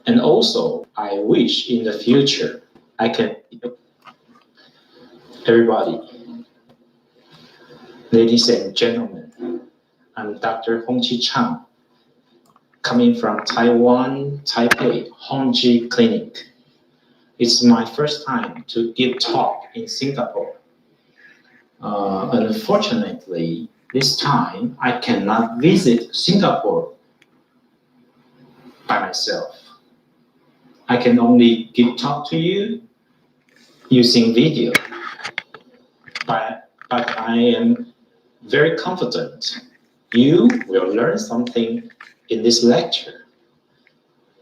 And also, I wish in the future I can. Everybody, ladies and gentlemen, I'm Dr. Honji Chang, coming from Taiwan, Taipei, Honji Clinic. It's my first time to give talk in Singapore. Unfortunately, this time I cannot visit Singapore by myself. I can only give talk to you using video, but I am very confident you will learn something in this lecture.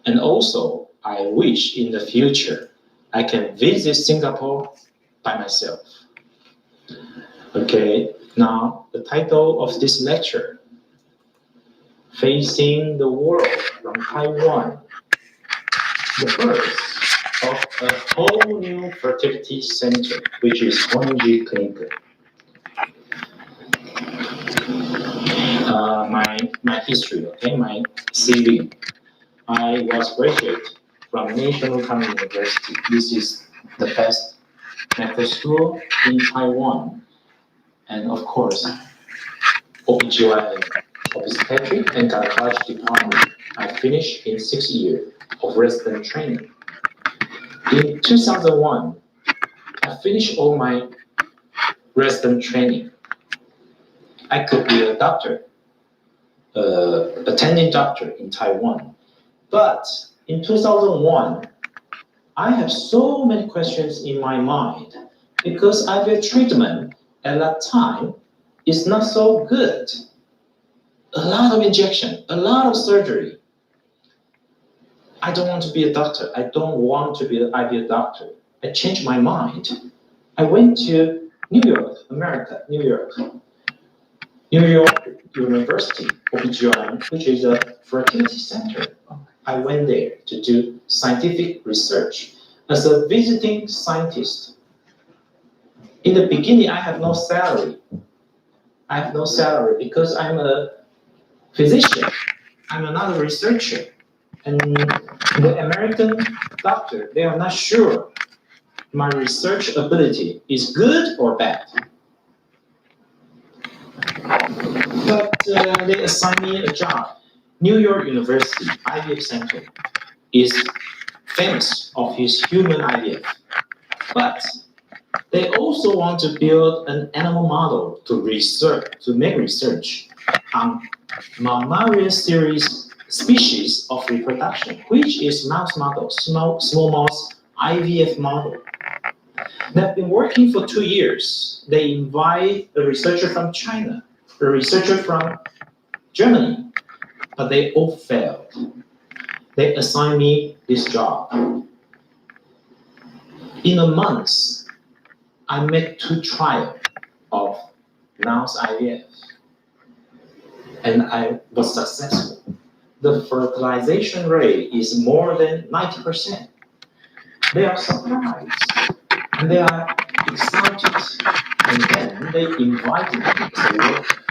And also, I wish in the future I can visit Singapore by myself. Okay, now the title of this lecture, Facing the World from Taiwan, the birth of a whole new fertility center, which is Honji Clinic. My history, okay, my CV. I was graduate from National Taiwan University. This is the best medical school in Taiwan. And of course, OBGYN, obstetric and gynecology department. I finished in 6 years of resident training. In 2001, I finished all my resident training. I could be a doctor, attending doctor in Taiwan. But in 2001, I have so many questions in my mind because IVF treatment at that time is not so good. A lot of injection, a lot of surgery. I don't want to be a doctor. I don't want to be an IVF doctor. I changed my mind. I went to New York, America, New York University, OBGYN, which is a fertility center. I went there to do scientific research as a visiting scientist. In the beginning, I have no salary. I have no salary because I'm a physician. I'm another researcher. And the American doctor, they are not sure my research ability is good or bad. But they assigned me a job. New York University IVF Center is famous of his human IVF. But they also want to build an animal model to make research on mammalian series species of reproduction, which is mouse model, small mouse IVF model. They've been working for 2 years. They invite a researcher from China, a researcher from Germany, but they all failed. They assigned me this job. In a month, I made 2 trials of mouse IVF, and I was successful. The fertilization rate is more than 90%. They are surprised, and they are excited, and then they invited me to work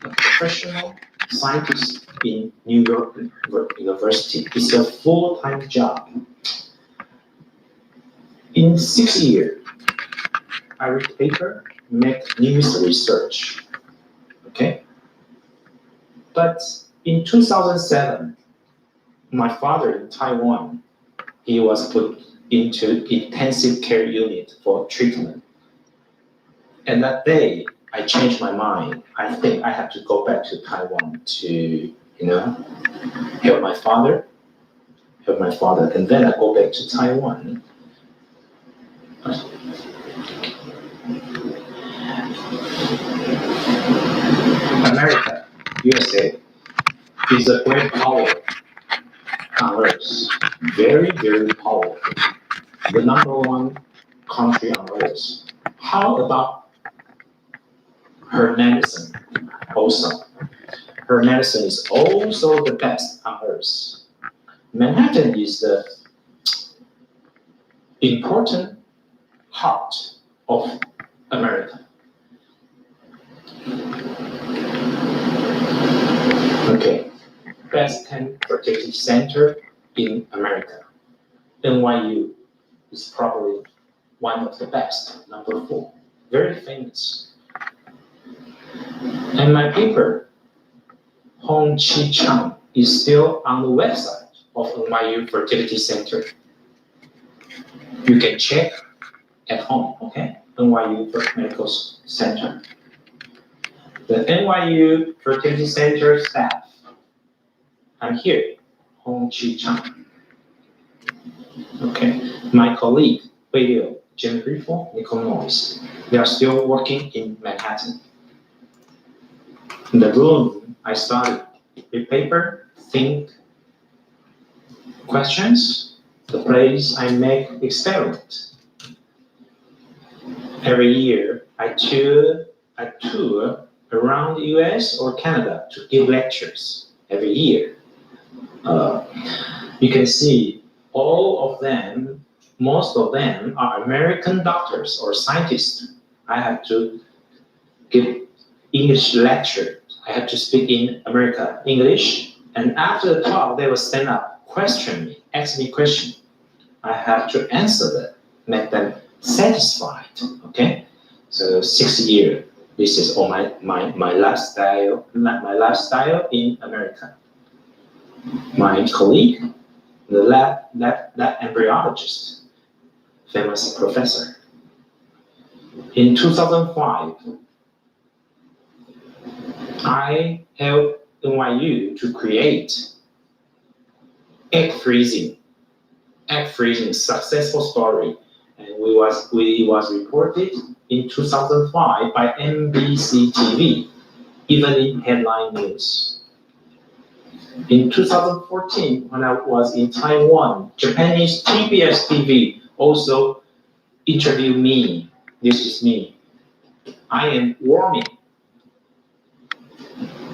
a professional scientist in New York University. It's a full-time job. In 6 years, I read paper, make news research. Okay? But in 2007, my father in Taiwan, he was put into intensive care unit for treatment. And that day, I changed my mind. I think I have to go back to Taiwan to, help my father. And then I go back to Taiwan. America, USA, is a great power on earth. Very, very powerful. The #1 country on earth. How about her medicine also? Her medicine is also the best on earth. Manhattan is the important heart of America. Okay, best 10 fertility center in America. NYU is probably one of the best, number 4, very famous. And my paper, Honji Chang, is still on the website of NYU Fertility Center. You can check at home, okay? NYU Medical Center. The NYU Fertility Center staff. I'm here, Honji Chang. Okay, my colleague, Wei Liu, Jim Grifo, Nicole Noyes, they are still working in Manhattan. In the room, I started with paper, think, questions, the place I make experiment. Every year, I tour around the US or Canada to give lectures every year. You can see all of them, most of them are American doctors or scientists. I have to give English lecture. I have to speak in America English, and after the talk, they will stand up, question me, ask me question. I have to answer them, make them satisfied. Okay, so 6 years. This is all my lifestyle in America. My colleague, the lab embryologist, famous professor. In 2005, I helped NYU to create egg freezing successful story, and we was reported in 2005 by NBC TV, even in headline news. In 2014, when I was in Taiwan, Japanese TBS TV also interviewed me. This is me. I am warming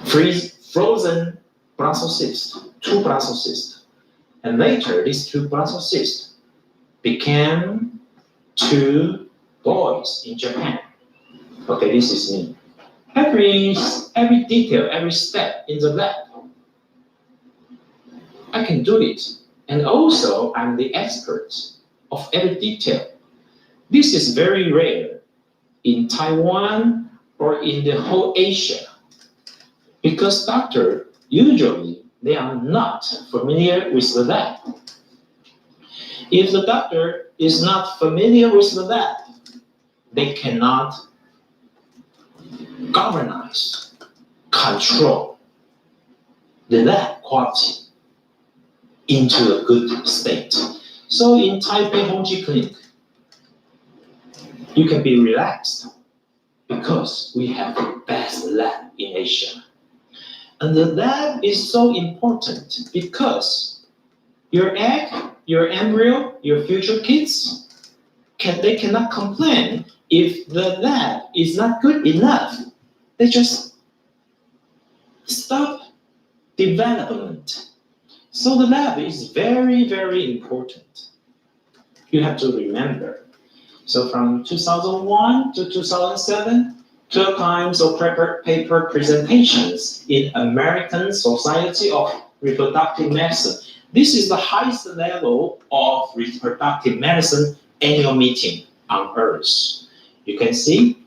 frozen Brussels cysts, 2 Brussels cysts. And later, these 2 Brussels cysts became 2 boys in Japan. Okay, this is me. Every detail, every step in the lab, I can do it. And also, I'm the expert of every detail. This is very rare in Taiwan or in the whole Asia, because doctors usually they are not familiar with the lab. If the doctor is not familiar with the lab, they cannot governize, control the lab quality into a good state. So in Taipei Honji Clinic, you can be relaxed because we have the best lab in Asia. And the lab is so important because your egg, your embryo, your future kids, they cannot complain if the lab is not good enough. They just stop development. So the lab is very, very important. You have to remember. So from 2001 to 2007, 12 times of paper presentations in American Society of Reproductive Medicine. This is the highest level of reproductive medicine annual meeting on Earth. You can see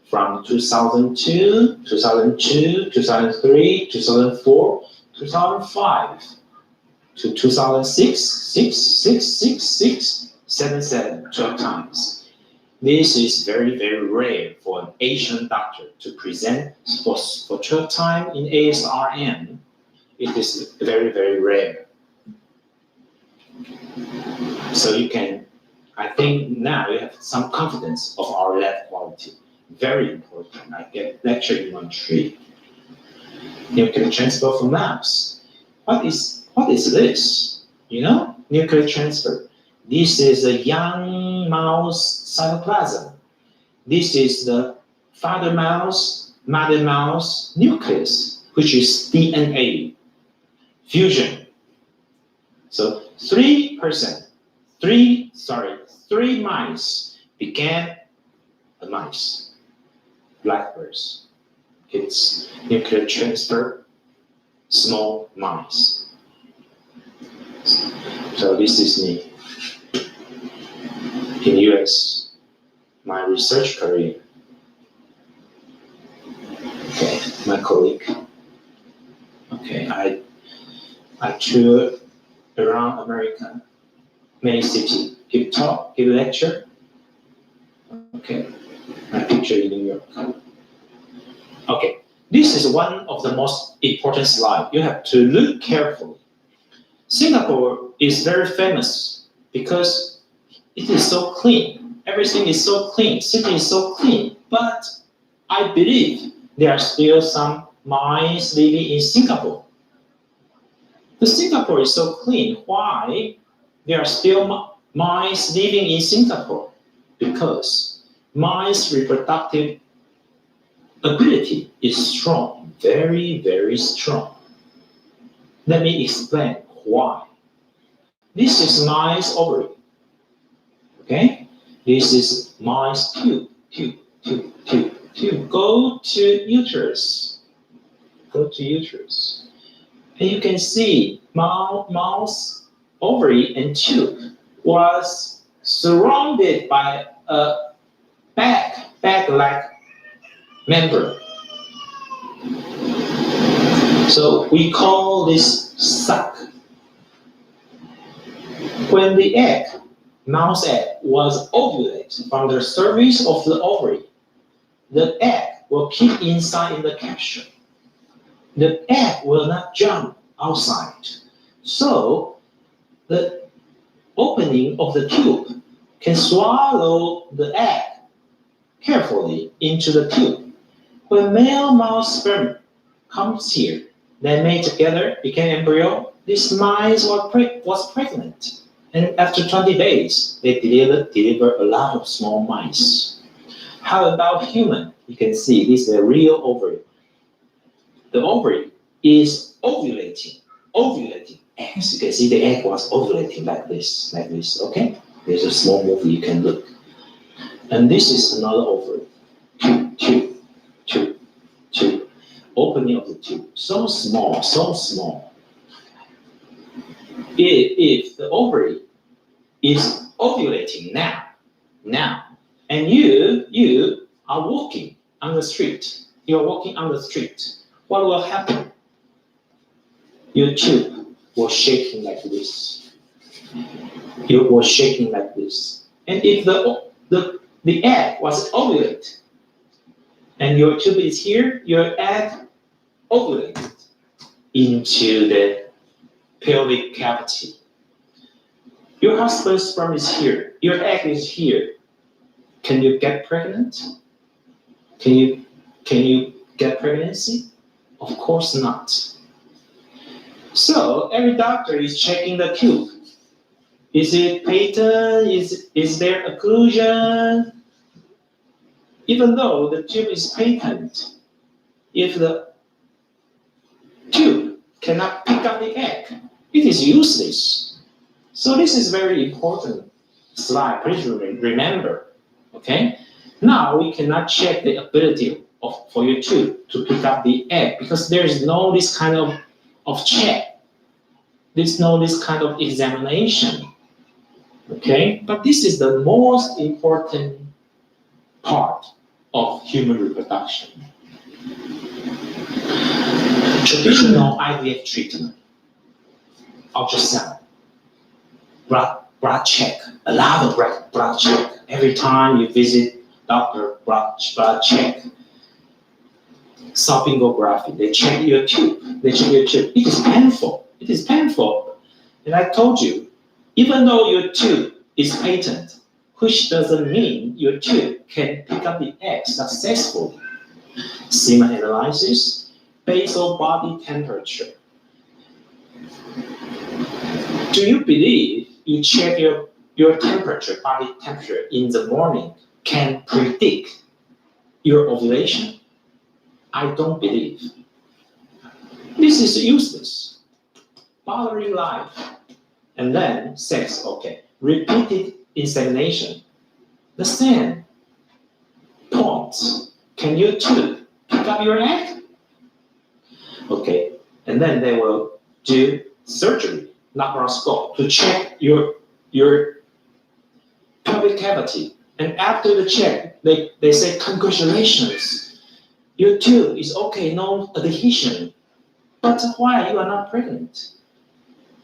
from 2002, 2003, 2004, 2005 to 2006, 12 times. This is very, very rare for an Asian doctor to present for 12 times in ASRM. It is very, very rare. So you can, I think now you have some confidence of our lab quality. Very important. I get lecture in Montreal. Nuclear transfer for mouse. What is this? You know, nuclear transfer. This is a young mouse cytoplasm. This is the father mouse, mother mouse nucleus, which is DNA fusion. So 3 mice became a mice, blackbirds. It's nuclear transfer, small mice. So this is me in US, my research career. Okay, my colleague. Okay, I toured around America, many cities, give talk, give lecture. Okay, my picture in New York. Okay, this is one of the most important slides. You have to look carefully. Singapore is very famous because it is so clean. Everything is so clean. City is so clean. But I believe there are still some mice living in Singapore. The Singapore is so clean. Why there are still mice living in Singapore? Because mice reproductive ability is strong, very, very strong. Let me explain why. This is mice ovary. Okay? This is mice tube. Go to uterus. Go to uterus. And you can see mouse ovary and tube was surrounded by a bag-like membrane. So we call this sac. When the egg, mouse egg, was ovulated from the surface of the ovary, the egg will keep inside in the capsule. The egg will not jump outside. So the opening of the tube can swallow the egg carefully into the tube. When male mouse sperm comes here, they mate together, became embryo. This mice was pregnant. And after 20 days, they deliver a lot of small mice. How about human? You can see this is a real ovary. The ovary is ovulating. As you can see, the egg was ovulating like this, okay? There's a small movie you can look. And this is another ovary. Tube. Opening of the tube. So small. If the ovary is ovulating now, and you are walking on the street, what will happen? Your tube was shaking like this. It was shaking like this. And if the egg was ovulated, and your tube is here, your egg ovulated into the pelvic cavity. Your husband's sperm is here. Your egg is here. Can you get pregnant? Can you get pregnancy? Of course not. So every doctor is checking the tube. Is it patent? Is there occlusion? Even though the tube is patent, if the tube cannot pick up the egg, it is useless. So this is very important slide. Please remember. Okay. Now we cannot check the ability for your tube to pick up the egg because there is no this kind of check. There's no this kind of examination. Okay. But this is the most important part of human reproduction. Traditional IVF treatment, ultrasound, blood check, a lot of blood check. Every time you visit doctor, blood check. Salpingography, they check your tube. It is painful. And I told you, even though your tube is patent, which doesn't mean your tube can pick up the egg successfully. Semen analysis, basal body temperature. Do you believe you check your temperature, body temperature in the morning can predict your ovulation? I don't believe. This is useless. Bothering life. And then sex, okay. Repeated insemination. The same points. Can you too pick up your egg? Okay. And then they will do surgery. laparoscope to check your pelvic cavity. And after the check, they say, congratulations, your tube is okay, no adhesion. But why you are not pregnant?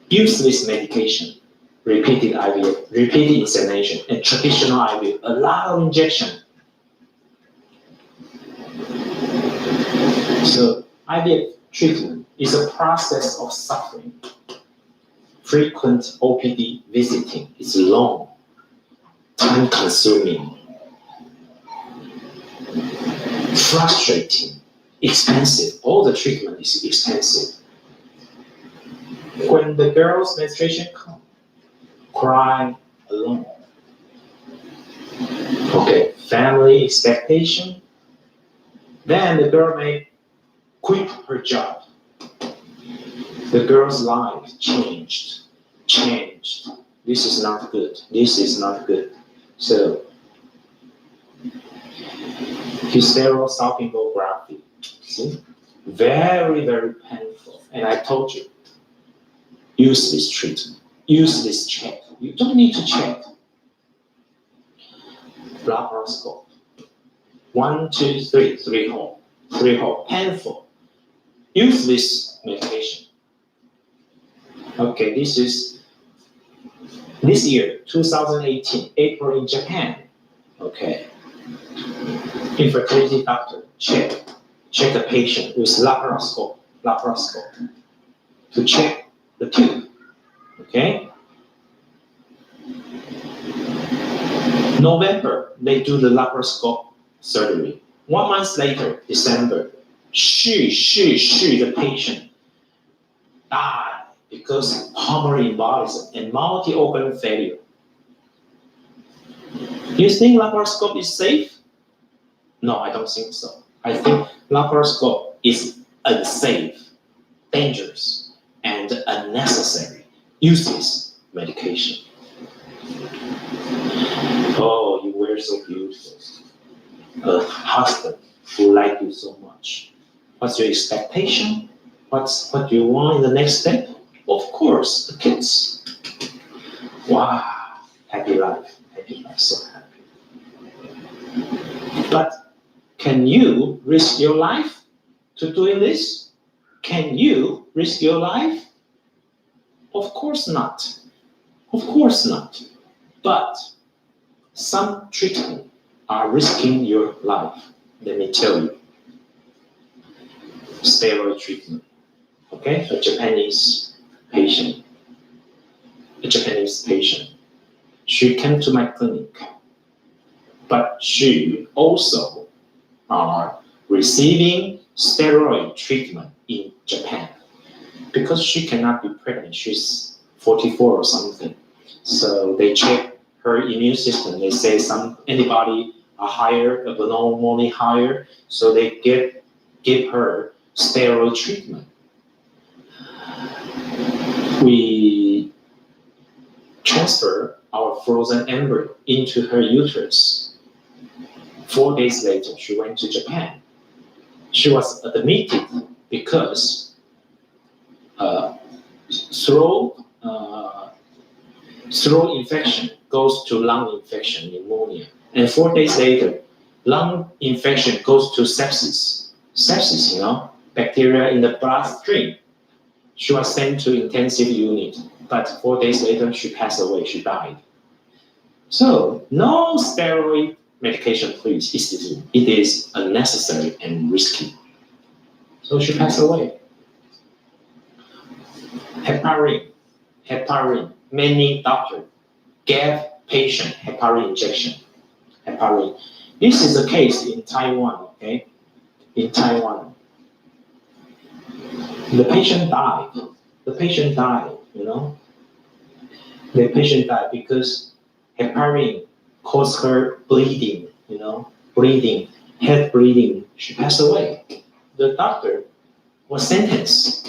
Use this medication, repeated IVF, repeated insemination, and traditional IVF, a lot of injection. So IVF treatment is a process of suffering. Frequent OPD visiting is long, time-consuming, frustrating, expensive. All the treatment is expensive. When the girl's menstruation comes, cry alone. Okay, family expectation. Then the girl may quit her job. The girl's life changed. This is not good. This is not good. So, hysterosalpingography. See? Very, very painful. And I told you, use this treatment. Use this check. You don't need to check. Laparoscope. 1, 2, 3, 3 hole. 3 hole. Painful. Use this medication. Okay, this is this year, 2018, April in Japan. Okay. Infertility doctor check the patient with laparoscope to check the tube. Okay. November, they do the laparoscope surgery. 1 month later, December, the patient died because pulmonary embolism and multi-organ failure. You think laparoscope is safe? No, I don't think so. I think laparoscope is unsafe, dangerous, and unnecessary. Use this medication. Oh, you were so beautiful. A husband who likes you so much. What's your expectation? What do you want in the next step? Of course, the kids. Wow, happy life, so happy. But can you risk your life to doing this? Can you risk your life? Of course not. Of course not. But some treatment are risking your life. Let me tell you. Steroid treatment. Okay, a Japanese patient. She came to my clinic, but she also are receiving steroid treatment in Japan because she cannot be pregnant. She's 44 or something. So they check her immune system. They say some antibody are higher, abnormally higher. So they give her steroid treatment. We transfer our frozen embryo into her uterus. 4 days later, she went to Japan. She was admitted because throat infection goes to lung infection, pneumonia. And 4 days later, lung infection goes to sepsis. Sepsis, bacteria in the bloodstream. She was sent to intensive unit, but 4 days later, she passed away, she died. So, no steroid medication, please. It is unnecessary and risky. So she passed away. Heparin. Many doctors gave patient heparin injection. Heparin. This is a case in Taiwan, okay? In Taiwan. The patient died. The patient died because heparin caused her bleeding, head bleeding. She passed away. The doctor was sentenced.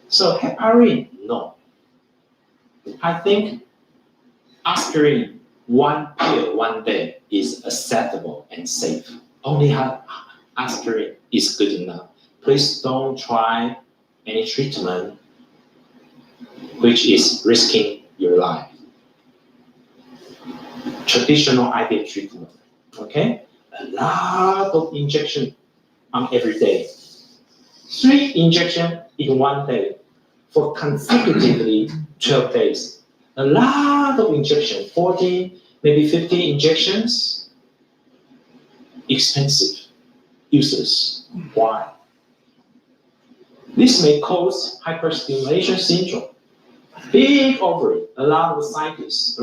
So heparin, no. I think aspirin, 1 pill 1 day is acceptable and safe. Only aspirin is good enough. Please don't try any treatment which is risking your life. Traditional IVF treatment, okay? A lot of injection on every day. 3 injections in one day for consecutively 12 days. A lot of injection, 40, maybe 50 injections. Expensive, useless. Why? This may cause hyperstimulation syndrome. Big ovary, a lot of ascites.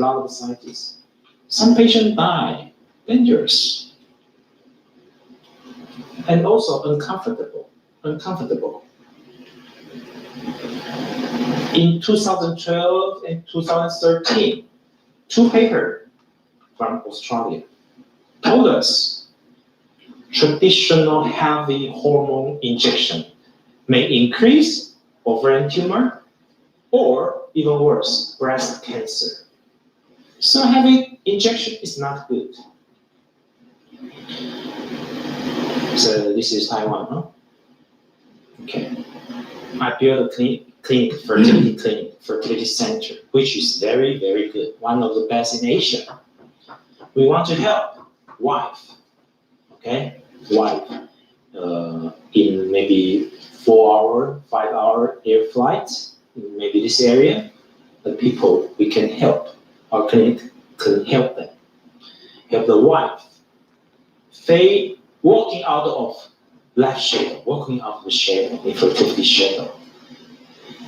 Some patients die, dangerous. And also uncomfortable. In 2012 and 2013, 2 papers from Australia told us traditional heavy hormone injection may increase ovarian tumor or even worse, breast cancer. So heavy injection is not good. So this is Taiwan, huh? Okay. I built a fertility center, which is very, very good. One of the best in Asia. We want to help wife, okay? Wife, in maybe 4-hour, 5-hour air flight, in maybe this area, the people we can help. Our clinic can help them. Help the wife. They walking out of life shadow, walking out of the shadow, infertility shadow.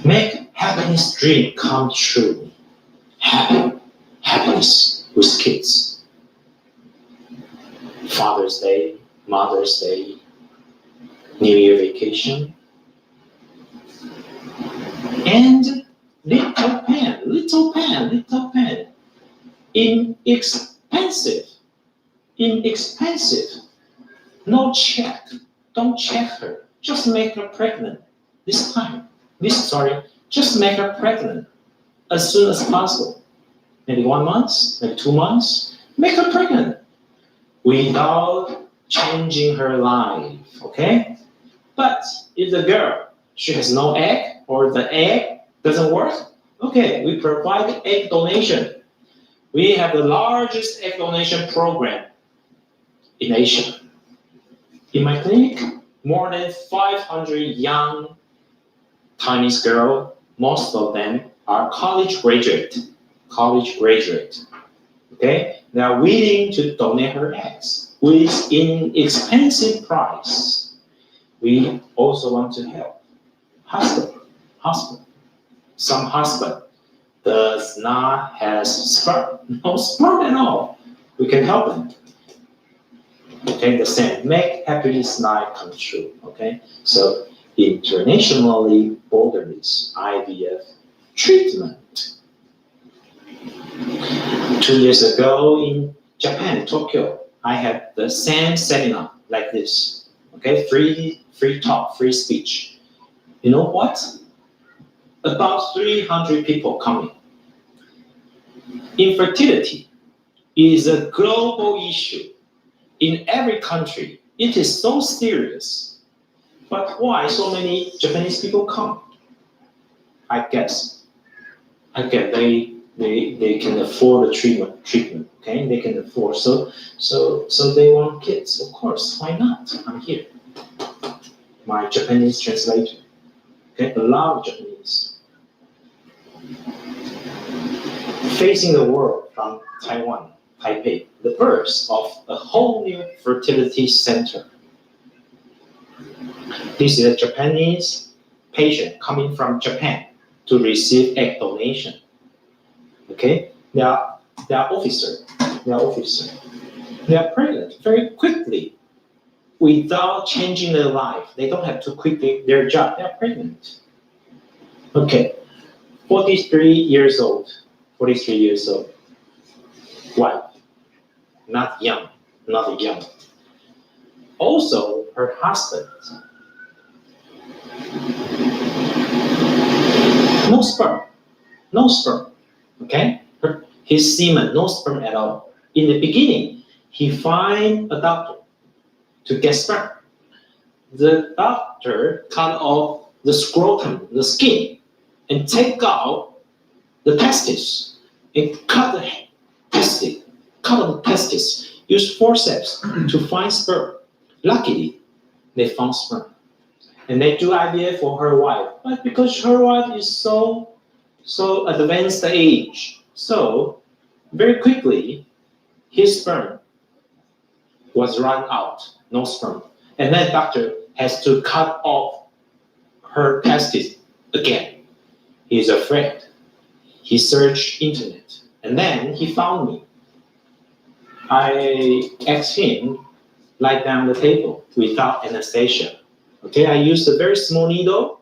Make happiness dream come true. Happiness with kids. Father's Day, Mother's Day, New Year vacation. And little pen. Inexpensive. No check. Don't check her. Just make her pregnant. Just make her pregnant as soon as possible. Maybe 1 month, maybe 2 months. Make her pregnant without changing her life, okay? But if the girl, she has no egg or the egg doesn't work, okay, we provide egg donation. We have the largest egg donation program in Asia. In my clinic, more than 500 young Chinese girls, most of them are college graduate, okay? They are willing to donate her eggs with inexpensive price. We also want to help husband. Some husband does not have sperm, no sperm at all. We can help them. Okay, the same. Make happiness life come true. Okay, so internationally borderless IVF treatment. 2 years ago in Japan, Tokyo, I had the same seminar like this. Okay, free talk, free speech. You know what? About 300 people coming. Infertility is a global issue. In every country, it is so serious. But why so many Japanese people come? I guess they can afford the treatment. Okay, they can afford. So they want kids. Of course, why not? I'm here. My Japanese translator. Okay, a lot of Japanese. Facing the world from Taiwan, Taipei, the birth of a whole new fertility center. This is a Japanese patient coming from Japan to receive egg donation. Okay, they are officer. They are pregnant very quickly without changing their life. They don't have to quit their job. They are pregnant. Okay, 43 years old. Wife, not young. Also, her husband, no sperm, okay? His semen, no sperm at all. In the beginning, he find a doctor to get sperm. The doctor cut off the scrotum, the skin, and take out the testes and cut the testes. Use forceps to find sperm. Luckily, they found sperm. And they do IVF for her wife. But because her wife is so advanced age, so very quickly, his sperm was run out, no sperm. And then doctor has to cut off her testes again. He's afraid. He searched internet, and then he found me. I asked him, lie down the table without anesthesia. Okay, I used a very small needle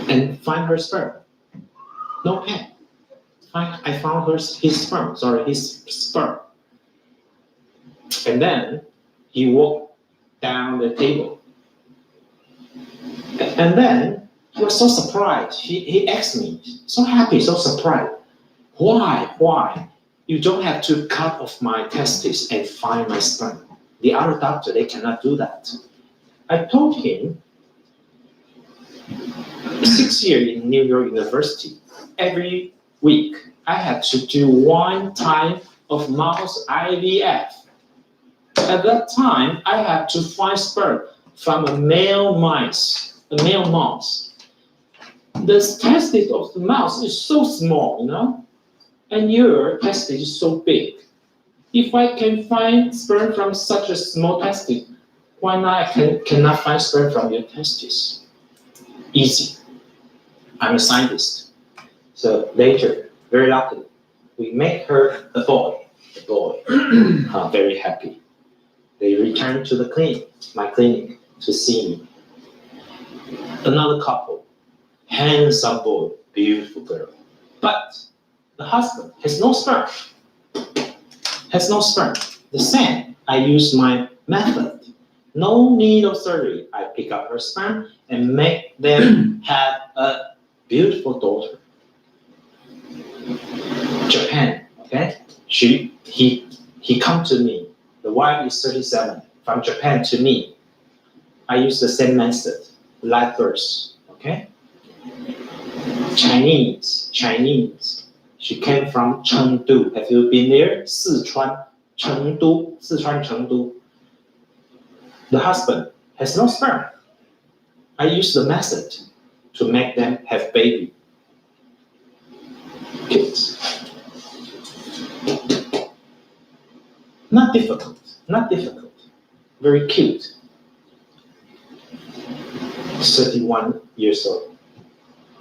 and find her sperm. No pain. I found his sperm. And then he walked down the table. And then he was so surprised. He asked me, so happy, so surprised. Why? You don't have to cut off my testes and find my sperm. The other doctor, they cannot do that. I told him, 6 years in New York University, every week, I had to do 1 time of mouse IVF. At that time, I had to find sperm from a male mouse. The testis of the mouse is so small, and your testis is so big. If I can find sperm from such a small testis, why not I cannot find sperm from your testis? Easy. I'm a scientist. So later, very luckily, we make her a boy. Very happy. They returned to the clinic, my clinic, to see me. Another couple, handsome boy, beautiful girl. But the husband has no sperm. The same, I use my method. No need of surgery. I pick up her sperm and make them have a beautiful daughter. Japan, okay? He come to me. The wife is 37. From Japan to me. I use the same method, live birth, okay? Chinese. She came from Chengdu. Have you been there? Sichuan, Chengdu. The husband has no sperm. I use the method to make them have baby. Kids. Not difficult. Very cute. 31 years old.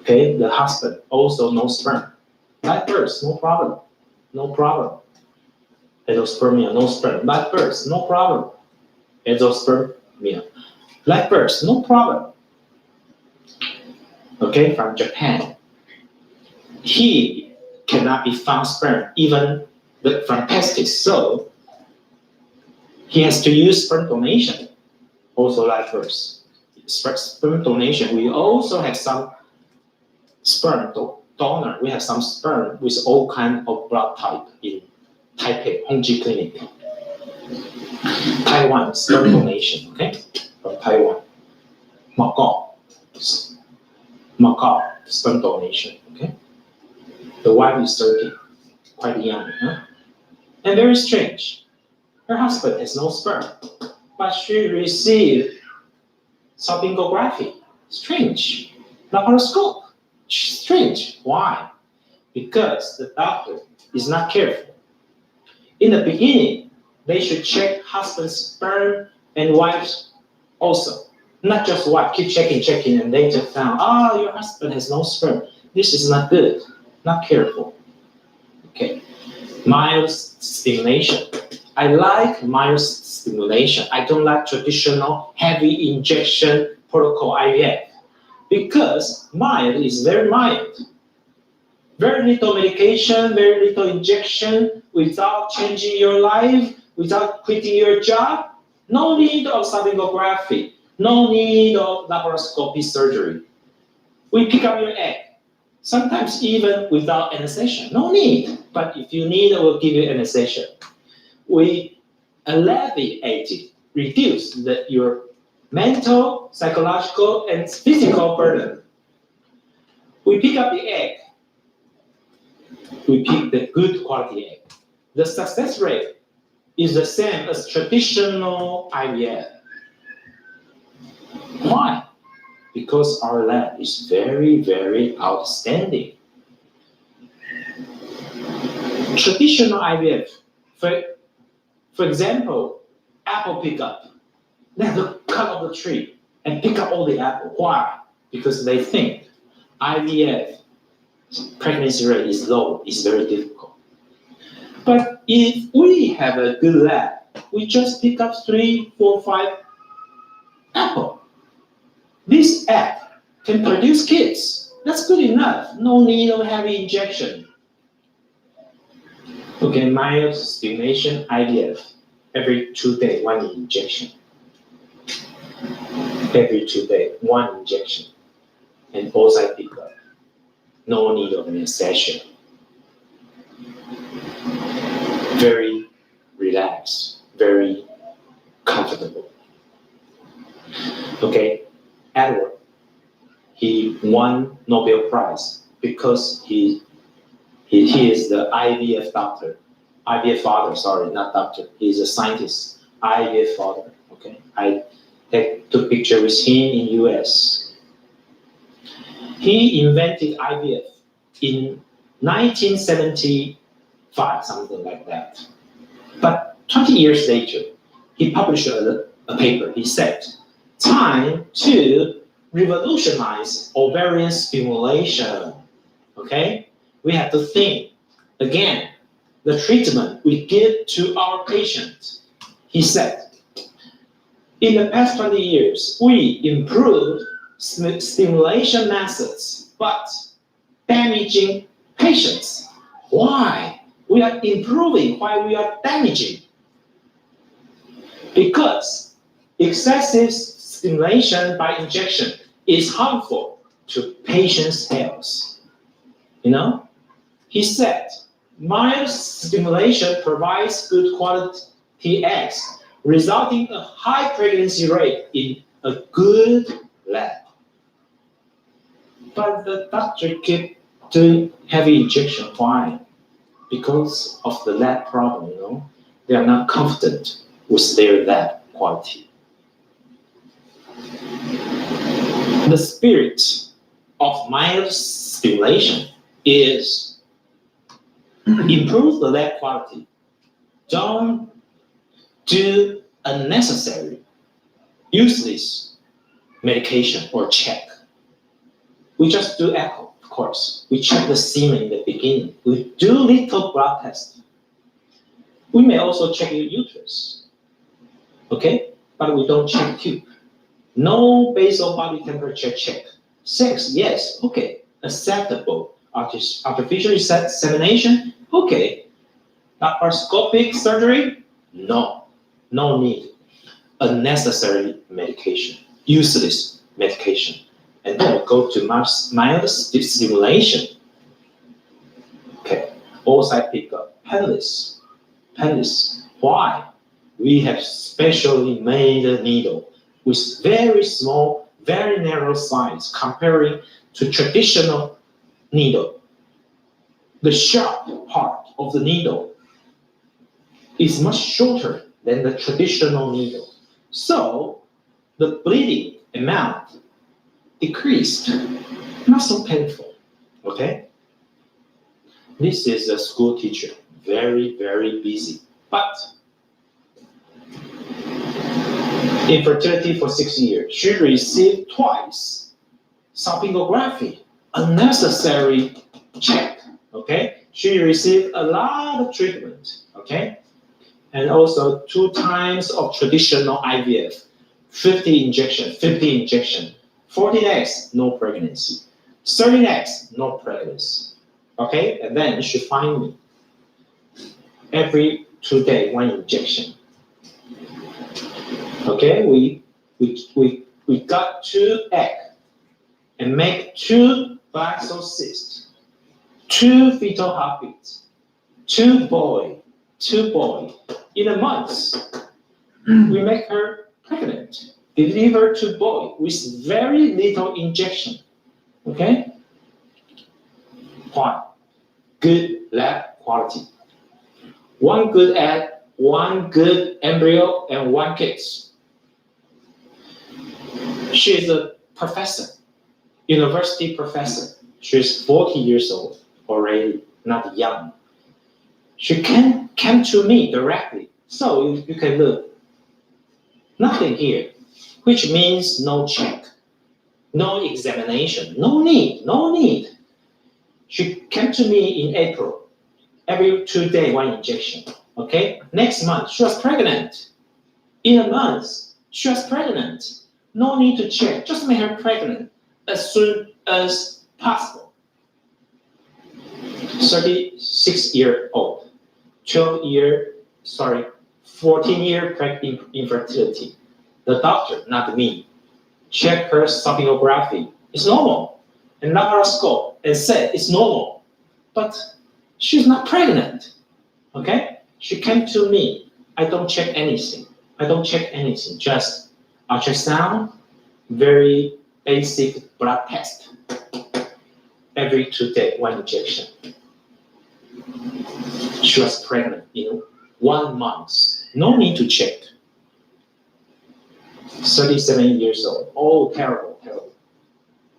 Okay, the husband also no sperm. Live birth, no problem. Endospermia, no sperm. Live birth, no problem. Endospermia. Live birth, no problem. Okay, from Japan. He cannot be found sperm even from testes, so he has to use sperm donation. Also live birth. Sperm donation. We also have some sperm donor. We have some sperm with all kind of blood type in Taipei, Honji Clinic. Taiwan, sperm donation, okay? From Taiwan. Macau, sperm donation, okay? The wife is 30, quite young, huh? And very strange. Her husband has no sperm, but she received salpingography. Strange. Laparoscope. Strange. Why? Because the doctor is not careful. In the beginning, they should check husband's sperm and wife's also. Not just wife, keep checking, and they just found, your husband has no sperm. This is not good. Not careful. Okay. Mild stimulation. I like mild stimulation. I don't like traditional heavy injection protocol IVF because mild is very mild. Very little medication, very little injection, without changing your life, without quitting your job. No need of salpingography. No need of laparoscopy surgery. We pick up your egg. Sometimes even without anesthesia. No need. But if you need, I will give you anesthesia. We alleviate, reduce your mental, psychological, and physical burden. We pick up the egg. We pick the good quality egg. The success rate is the same as traditional IVF. Why? Because our lab is very, very outstanding. Traditional IVF, for example, apple pickup. They have to cut off the tree and pick up all the apple. Why? Because they think IVF pregnancy rate is low, it's very difficult. But if we have a good lab, we just pick up 3, 4, 5 apple. This egg can produce kids. That's good enough. No need of heavy injection. Okay, mild stimulation IVF. Every 2 days, 1 injection. Every 2 days, 1 injection. And oocyte pickup. No need of an session. Very relaxed, very comfortable. Okay, Edward, he won Nobel Prize because he is the IVF doctor. IVF father, sorry, not doctor. He's a scientist, IVF father. Okay, I took picture with him in US. He invented IVF in 1975, something like that. But 20 years later, he published a paper. He said, time to revolutionize ovarian stimulation. Okay? We have to think again, the treatment we give to our patients. He said, in the past 20 years, we improved stimulation methods, but damaging patients. Why? We are improving while we are damaging. Because excessive stimulation by injection is harmful to patients' health. You know? He said, mild stimulation provides good quality eggs, resulting in a high pregnancy rate in a good lab. But the doctor kept doing heavy injection. Why? Because of the lab problem, you know? They are not confident with their lab quality. The spirit of mild stimulation is improve the lab quality. Don't do unnecessary, useless medication or check. We just do echo, of course. We check the semen in the beginning. We do little blood test. We may also check your uterus, okay? But we don't check tube. No basal body temperature check. Sex, yes, okay, acceptable. Artificial insemination, okay. Laparoscopic surgery, no, no need. Unnecessary medication, useless medication. And then we go to mild stimulation. Okay, oocyte pickup, painless. Why? We have specially made a needle with very small, very narrow size comparing to traditional needle. The sharp part of the needle is much shorter than the traditional needle. So the bleeding amount decreased, not so painful, okay? This is a school teacher, very, very busy, but infertility for 6 years. She received twice salpingography, unnecessary check, okay? She received a lot of treatment, okay? And also 2 times of traditional IVF, 50 injection, 40 days, no pregnancy, 30 days, no pregnancy, okay? And then she find me. Every 2 days, 1 injection. Okay, we got 2 eggs and make 2 blastocysts, 2 fetal heartbeats, 2 boy. In a month, we make her pregnant, deliver 2 boys with very little injection. Okay, Why? Good lab quality. One good egg, one good embryo, and one kid. She is a professor, university professor. She's 40 years old already, not young. She came to me directly. So you can look, nothing here, which means no check, no examination, no need. She came to me in April, every 2 days, one injection. Okay, next month she was pregnant. In a month, she was pregnant. No need to check, just make her pregnant as soon as possible. 36-year-old, 14-year pregnant infertility. The doctor, not me, checked her sonography. It's normal. And laparoscope and said it's normal. But she's not pregnant. Okay? She came to me. I don't check anything. Just ultrasound, very basic blood test. Every 2 days, one injection. She was pregnant in 1 month. No need to check. 37 years old. Oh, terrible.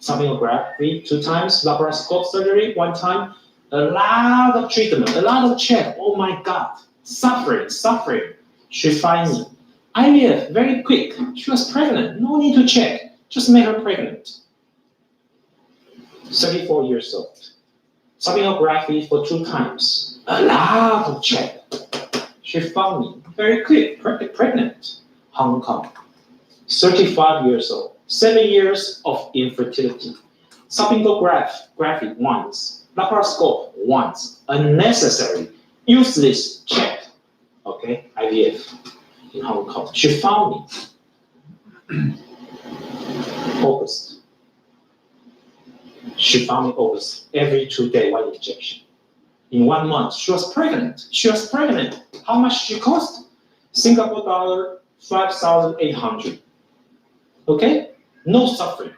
Sonography 2 times, laparoscope surgery 1 time. A lot of treatment, a lot of check. Oh my God, suffering. She finally, IVF, very quick. She was pregnant. No need to check. Just make her pregnant. 34 years old. Sonography for 2 times. A lot of check. She found me very quick, pregnant. Hong Kong. 35 years old. 7 years of infertility. Sonography once. Laparoscope once. Unnecessary. Useless check. Okay, IVF in Hong Kong. She found me. August. She found me August. Every 2 days, one injection. In 1 month, she was pregnant. How much she cost? Singapore dollar 5,800. Okay? No suffering.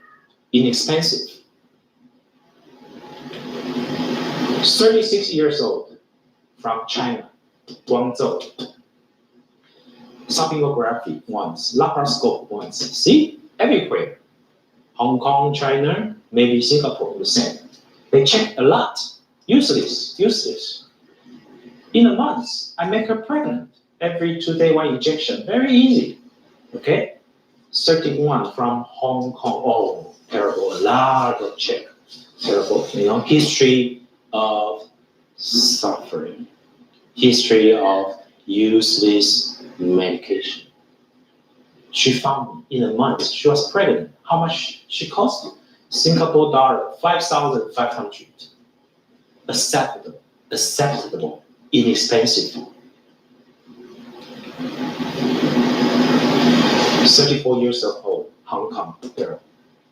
Inexpensive. 36 years old. From China. Guangzhou. Sonography once. Laparoscope once. See? Everywhere. Hong Kong, China, maybe Singapore, the same. They check a lot. Useless. In a month, I make her pregnant. Every 2 days, one injection. Very easy. Okay? 31 from Hong Kong. Oh, terrible. A lot of check. Terrible. History of suffering. History of useless medication. She found me in a month. She was pregnant. How much she cost? Singapore dollar 5,500. Acceptable, inexpensive. 34 years old, Hong Kong girl.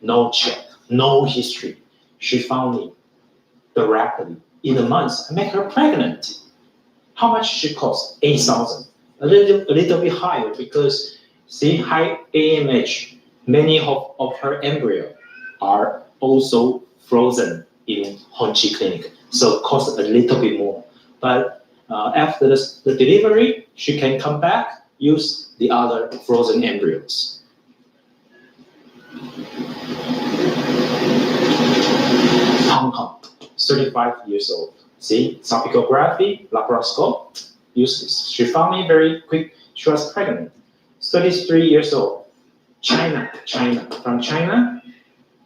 No check, no history. She found me directly. In a month, I make her pregnant. How much she cost? 8,000. A little bit higher because see, high AMH. Many of her embryo are also frozen in Honji Clinic, so it costs a little bit more. But after the delivery, she can come back, use the other frozen embryos. Hong Kong, 35 years old. See, sonography, laparoscope, useless. She found me very quick. She was pregnant. 33 years old. China. From China,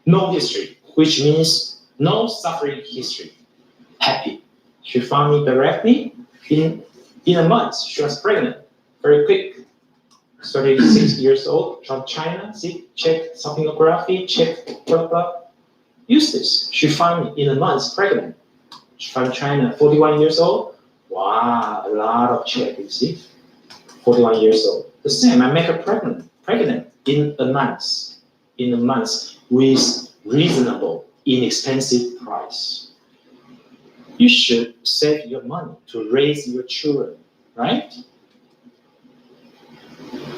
no history, which means no suffering history. Happy. She found me directly. In a month, she was pregnant. Very quick. 36 years old, from China. See, check sonography, check blah blah. Useless. She found me in a month pregnant. From China, 41 years old. Wow, a lot of check, you see. 41 years old. The same, I make her pregnant in a month with reasonable, inexpensive price. You should save your money to raise your children, right?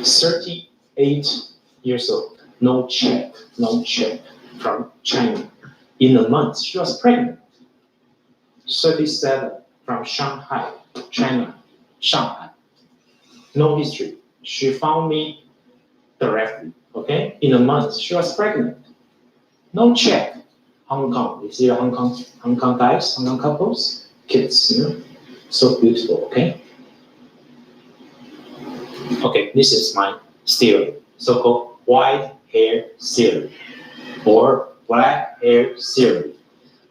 38 years old, no check, from China. In a month, she was pregnant. 37 from Shanghai, China, Shanghai. No history. She found me directly, okay? In a month, she was pregnant. No check. Hong Kong, you see Hong Kong guys, Hong Kong couples, kids, you know? So beautiful, okay? Okay, this is my theory, so-called white hair theory or black hair theory.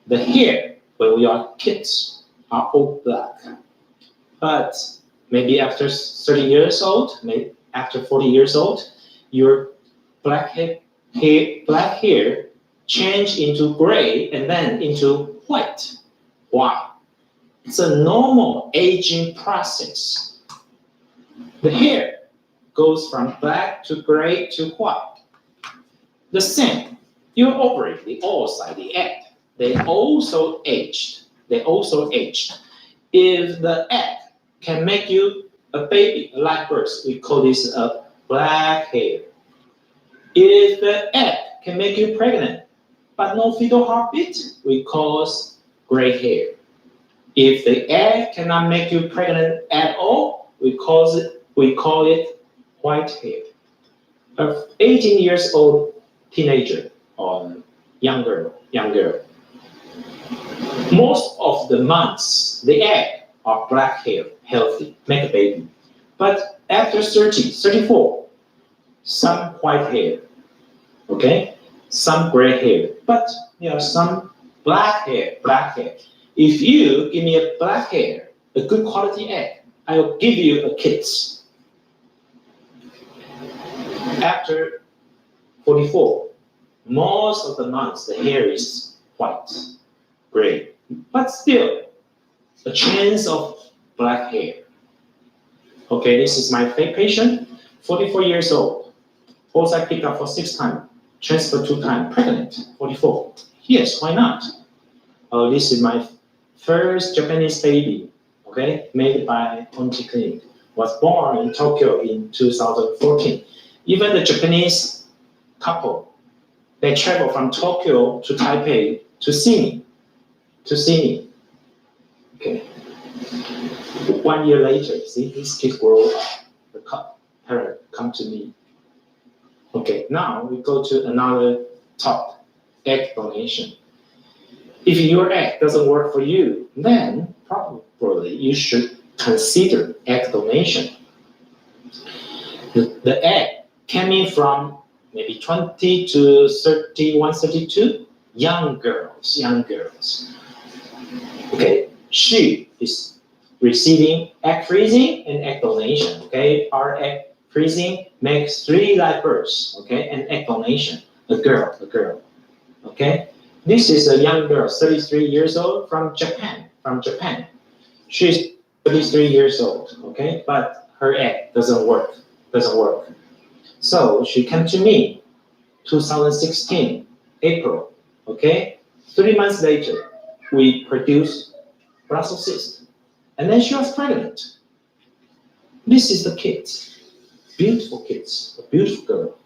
The hair, when we are kids, are all black. But maybe after 30 years old, maybe after 40 years old, your black hair change into gray and then into white. Why? It's a normal aging process. The hair goes from black to gray to white. The same, your ovary, the oocyte, the egg, they also aged. If the egg can make you a baby, a live birth, we call this a black hair. If the egg can make you pregnant, but no fetal heartbeat, we call it gray hair. If the egg cannot make you pregnant at all, we call it white hair. An 18 years old teenager or young girl, most of the months, the egg are black hair, healthy, make a baby. But after 30, 34, some white hair, okay? Some gray hair, but some black hair. If you give me a black hair, a good quality egg, I will give you a kids. After 44, most of the months the hair is white, gray, but still a chance of black hair. Okay, this is my patient, 44 years old. Oocyte picked up for 6 times, transfer 2 times, pregnant, 44. Yes, why not? This is my first Japanese baby, okay, made by Honji Clinic. Was born in Tokyo in 2014. Even the Japanese couple, they travel from Tokyo to Taipei to see me. Okay. 1 year later, see, these kids grow up. The parent come to me. Okay, now we go to another topic, egg donation. If your egg doesn't work for you, then probably you should consider egg donation. The egg coming from maybe 20 to 31, 32, young girls. Okay, she is receiving egg freezing and egg donation. Okay, our egg freezing makes 3 live births. Okay, and egg donation, a girl. Okay, this is a young girl, 33 years old from Japan. She's 33 years old. Okay, but her egg doesn't work. So she came to me, 2016, April. Okay, 3 months later, we produced Brussels cyst, and then she was pregnant. This is the kids, beautiful kids, a beautiful girl,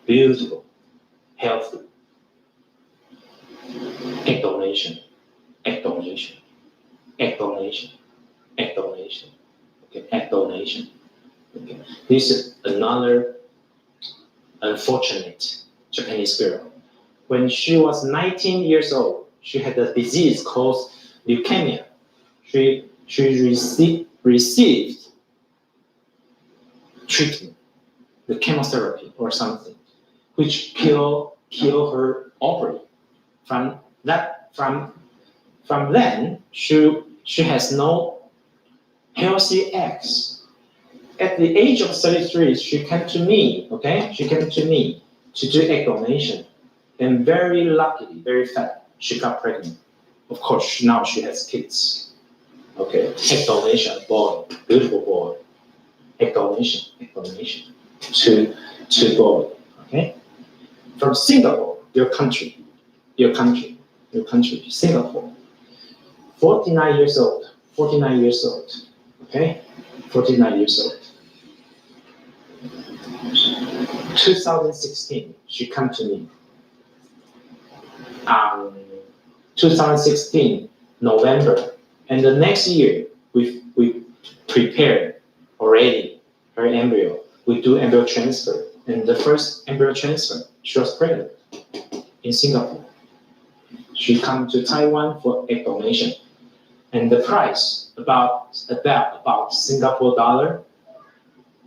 beautiful, healthy. Egg donation. Okay, egg donation. Okay. This is another unfortunate Japanese girl. When she was 19 years old, she had a disease called leukemia. She received treatment, the chemotherapy or something, which kill her ovary. From then, she has no healthy eggs. At the age of 33, she came to me, to do egg donation. And very luckily, very fast, she got pregnant. Of course, now she has kids. Okay, egg donation, boy, beautiful boy. Egg donation, to boy, okay? From Singapore, your country, Singapore. 49 years old, okay? 49 years old. 2016, she came to me. 2016, November. And the next year, we prepared already her embryo. We do embryo transfer. And the first embryo transfer, she was pregnant in Singapore. She come to Taiwan for egg donation. And the price about Singapore dollar,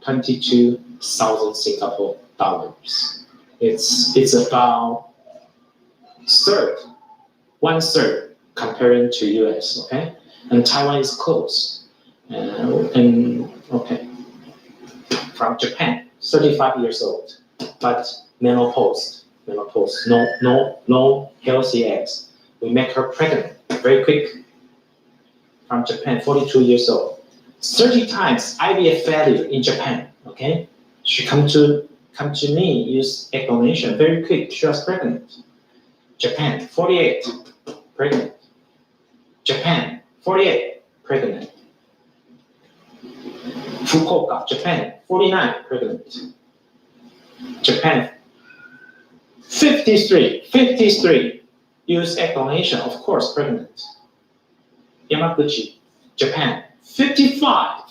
22,000 Singapore dollars. It's about one third comparing to US, okay? And Taiwan is close. Okay. From Japan, 35 years old, but menopause, no healthy eggs. We make her pregnant very quick. From Japan, 42 years old, 30 times IVF failure in Japan. Okay, she come to me, use egg donation very quick. She was pregnant. Japan, 48 pregnant. Japan, 48 pregnant. Fukuoka, Japan, 49 pregnant. Japan, 53 use egg donation, of course, pregnant. Yamaguchi, Japan, 55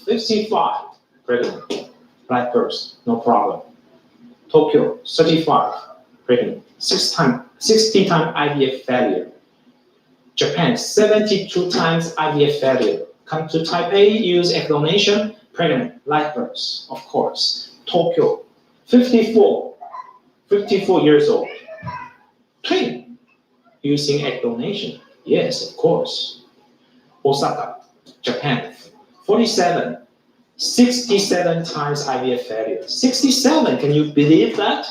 pregnant. Live birth, no problem. Tokyo, 35 pregnant. 60 times IVF failure. Japan, 72 times IVF failure. Come to Taipei, use egg donation, pregnant, live birth, of course. Tokyo, 54 years old. Twin, using egg donation. Yes, of course. Osaka, Japan, 67 times IVF failure. 67, can you believe that?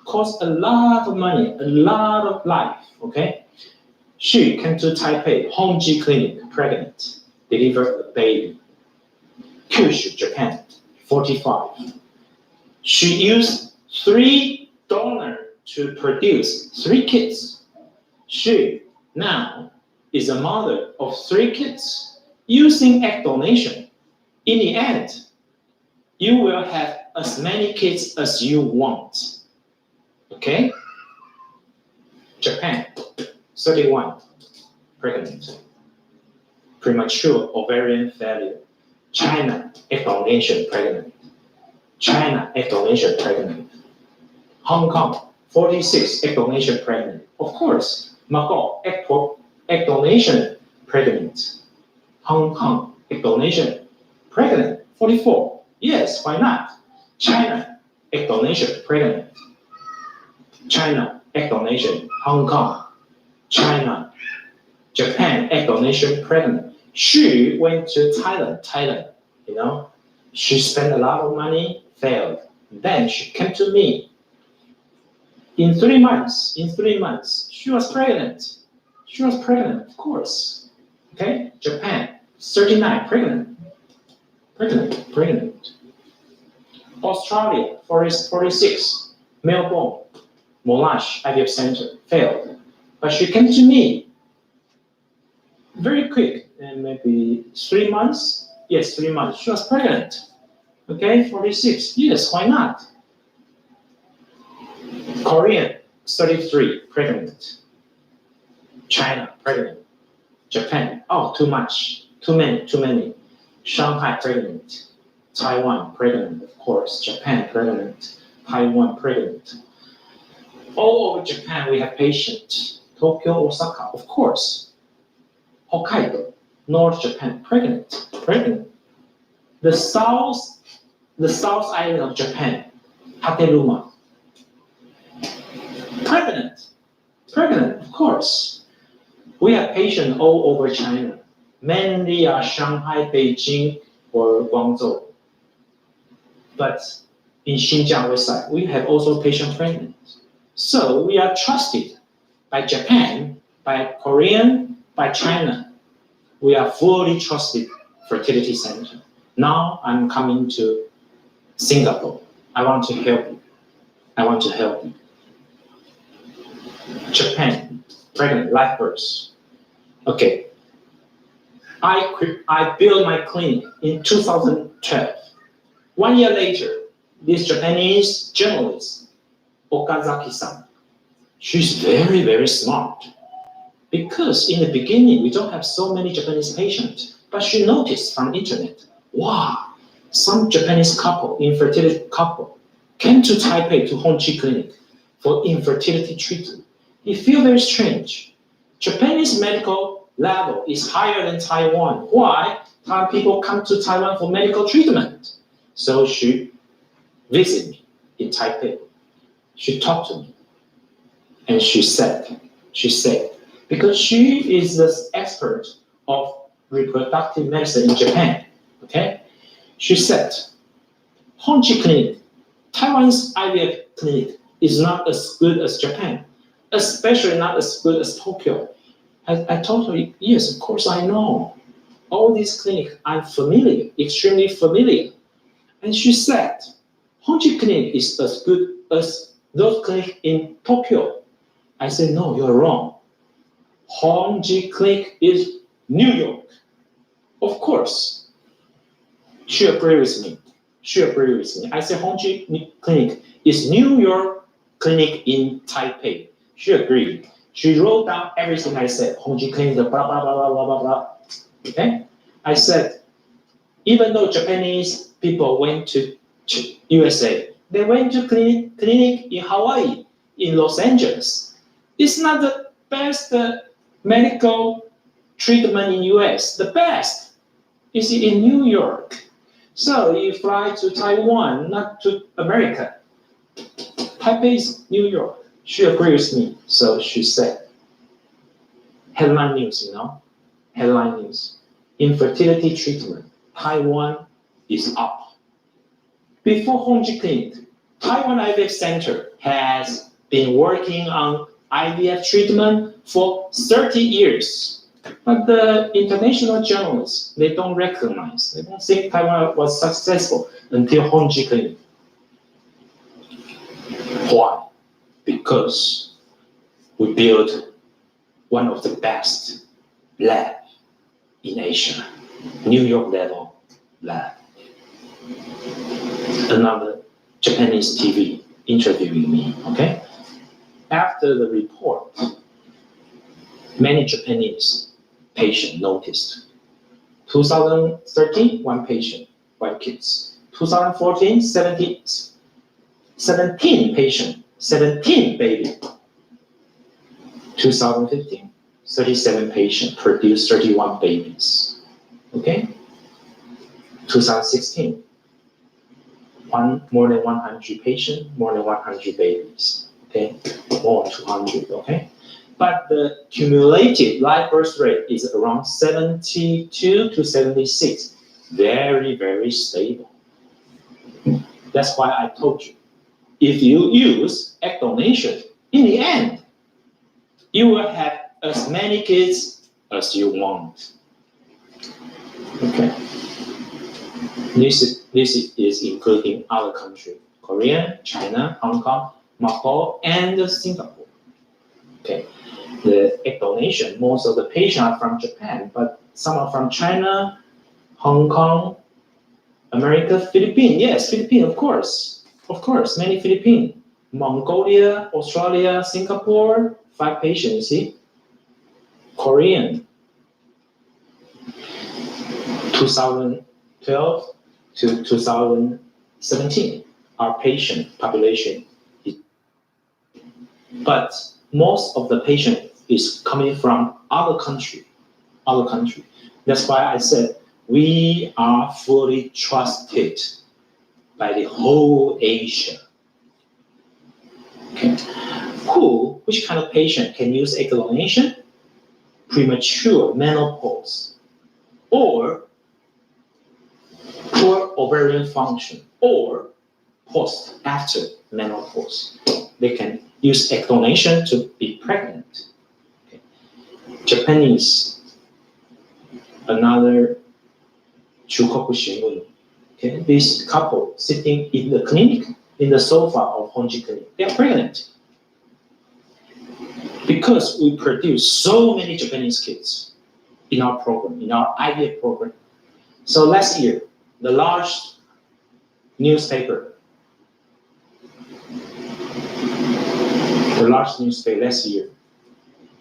Cost a lot of money, a lot of life, okay? She came to Taipei, Honji Clinic, pregnant, delivered a baby. Kyushu, Japan, 45. She used 3 donors to produce 3 kids. She now is a mother of 3 kids using egg donation. In the end, you will have as many kids as you want. Okay? Japan, 31, pregnant. Premature ovarian failure. China, egg donation, pregnant. Hong Kong, 46, egg donation, pregnant. Of course, Macau, egg donation, pregnant. Hong Kong, egg donation, pregnant, 44. Yes, why not? China, egg donation, pregnant. China, egg donation, Hong Kong. China, Japan, egg donation, pregnant. She went to Thailand, you know. She spent a lot of money, failed. Then she came to me. In 3 months, she was pregnant. Of course. Okay, Japan, 39, pregnant. Australia, 46, Melbourne, Monash IVF Center, failed. But she came to me very quick, and maybe 3 months. Yes, 3 months. She was pregnant. Okay, 46. Yes, why not? Korean, 33, pregnant. China, pregnant. Japan, oh, too much. Too many. Shanghai, pregnant. Taiwan, pregnant, of course. Japan, pregnant. Taiwan, pregnant. All over Japan, we have patients. Tokyo, Osaka, of course. Hokkaido, North Japan, pregnant. The south island of Japan, Hateruma, pregnant, of course. We have patients all over China. Mainly are Shanghai, Beijing, or Guangzhou. But in Xinjiang West side, we have also patient pregnant. So we are trusted by Japan, by Korean, by China. We are fully trusted fertility center. Now I'm coming to Singapore. I want to help you. Japan, pregnant, live birth. Okay. I built my clinic in 2012. 1 year later, this Japanese journalist, Okazaki-san, She's very, very smart. Because in the beginning, we don't have so many Japanese patients, but she noticed from internet, wow, some Japanese couple, infertility couple, came to Taipei to Honji Clinic for infertility treatment. It feels very strange. Japanese medical level is higher than Taiwan. Why? Taiwan people come to Taiwan for medical treatment. So she visited me in Taipei. She talked to me, and she said, because she is the expert of reproductive medicine in Japan, okay? She said, Honji Clinic, Taiwan's IVF clinic is not as good as Japan, especially not as good as Tokyo. I told her, yes, of course I know. All these clinics, I'm familiar, extremely familiar. And she said, Honji Clinic is as good as those clinics in Tokyo. I said, no, you're wrong. Honji Clinic is New York. Of course. She agreed with me. I said, Honji Clinic is New York clinic in Taipei. She agreed. She wrote down everything I said. Honji Clinic, blah, blah, blah, blah, blah, blah, blah. Okay? I said, even though Japanese people went to USA, they went to clinic in Hawaii, in Los Angeles. It's not the best medical treatment in US. The best is in New York. So you fly to Taiwan, not to America. Taipei is New York. She agrees with me. So she said, headline news, headline news. Infertility treatment, Taiwan is up. Before Honji Clinic, Taiwan IVF Center has been working on IVF treatment for 30 years. But the international journalists, they don't recognize, they don't think Taiwan was successful until Honji Clinic. Why? Because we built one of the best lab in Asia, New York level lab. Another Japanese TV interviewing me, okay? After the report, many Japanese patients noticed. 2013, one patient, white kids. 2014, 17 patient, 17 baby. 2015, 37 patient, produced 31 babies. Okay? 2016, more than 100 patient, more than 100 babies. Okay? More than 200, okay? But the cumulative live birth rate is around 72 to 76. Very, very stable. That's why I told you, if you use egg donation, in the end, you will have as many kids as you want. Okay. This is including other countries, Korea, China, Hong Kong, Macau, and Singapore. Okay. The egg donation, most of the patients are from Japan, but some are from China, Hong Kong, America, Philippines. Yes, Philippines, of course. Of course, many Philippines. Mongolia, Australia, Singapore, 5 patients, see? Korean. 2012 to 2017, our patient population. But most of the patient is coming from other country. That's why I said we are fully trusted by the whole Asia. Okay. Which kind of patient can use egg donation? Premature menopause, or poor ovarian function, or after menopause. They can use egg donation to be pregnant. Okay. Japanese, another Chukoku Shimbun. Okay. This couple sitting in the clinic, in the sofa of Honji Clinic, they are pregnant. Because we produce so many Japanese kids in our program, in our IVF program. So last year, the large newspaper The large newspaper last year,